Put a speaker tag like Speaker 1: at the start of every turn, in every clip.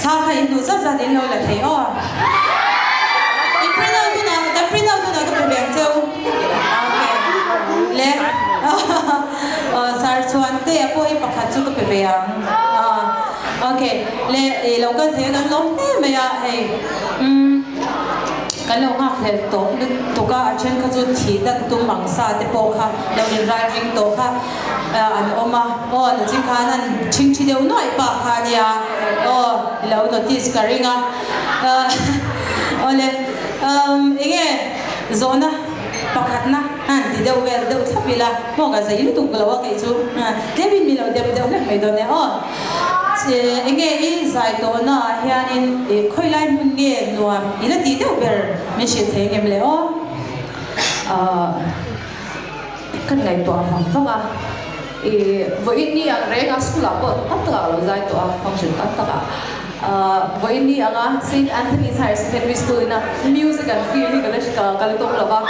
Speaker 1: ha khai du sa sa din lo la thei o I print out na ka beng cheu okay le sar chuan te apo hi pakhat chu ka pe yang okay le lo ka the kan lom ne me ya hey kan lo ngak le to ka achen kha chu thi dan tu mangsa te po kha lo ni driving to kha an oma o na chin kha nan ching chi deu noi pa kha nia o lo notice ka ringa ole ege zona pakhat na han ti deu vel deu thapila mo ga zai lu tu glo ka chu debin mi lo deu le mai do ne o enge I zai to na hianin khoi lai mun nge nuam ila ti deu ber me she theng em le o kan lai to am vanga voi ni ang renga school apo tap ta lo zai to am function ta ta voi ni anga St Anthony's Higher Secondary School ina music and film hi college ka kalitong laba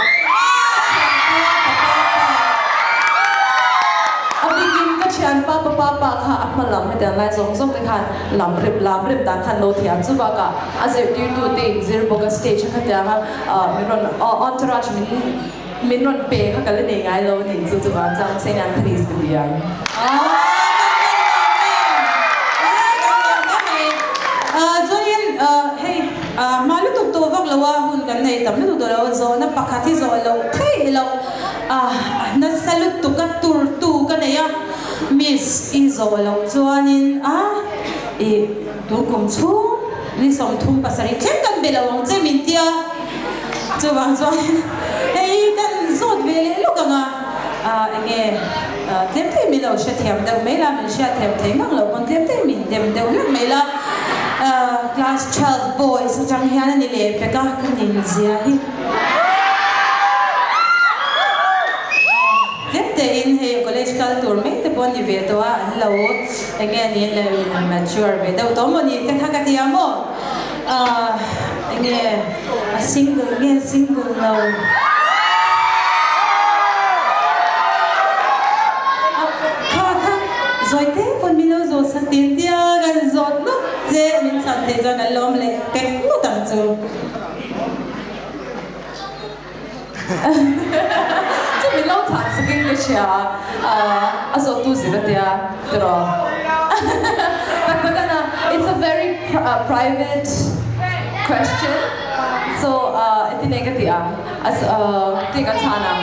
Speaker 1: Chan papa kha apmalam me dan lai zong zong te khan lam rip dan khan lo thiam chu ba ka aze ti tu te zir boga stage kha ta ha minron entourage min ron pe kha kal ne ngai lo ni chu chu ba chang St Anthony's ku yang join hey malu tuk to vak lawa hun kan nei tam lu do lo zo na pakhati zo lo thei lo na salut tu ka tur tu ka ne ya Miss Izolo chuanin tu kum chu ni som thum pasari chen kan belawang che min tia chuwang chuan hei kan zot vele lo kanga enge tem te mi lo sha thiam deu me la min sha thiam thei mang lo kon tem te min dem deu le me la class 12 boys chang hian ni le pe ka kan nin zia hi in hey college kal tour me te pon ni ve to a lo again in le mature ve do to mo ni te kha ka ti amo again a single no kha zoite pon mi lo zo sa tin dia gan zot no je min chan te zo na lom le ke mu tam chu mình lâu thật sự kinh cái chuyện số tu gì vậy à rồi it's a very private question so itu negatif as tiga chana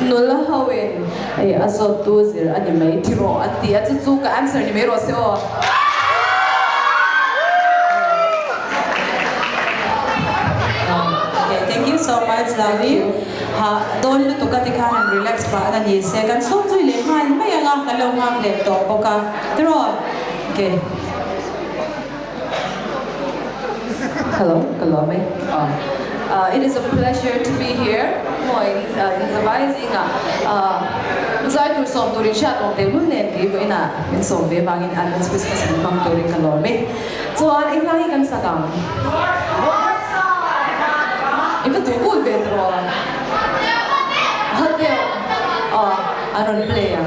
Speaker 1: nula hawin aso tu zir ani mai tiro ati atu ka answer ni mero se o Thank you so much, Jhauvi. Don't look to katika and relax pa na ni second. So tu le han may nga kalong hang laptop ka. Pero okay. Hello, me. It is a pleasure to be here. In Jhauvi nga. Zai tu som tu rin siya kung tayo nun ki bo ina in som be bangin advance Christmas and bang tu rin kalome. So ang lagi kan sakang. Iba tukul Pedro. Hotel. Aron play.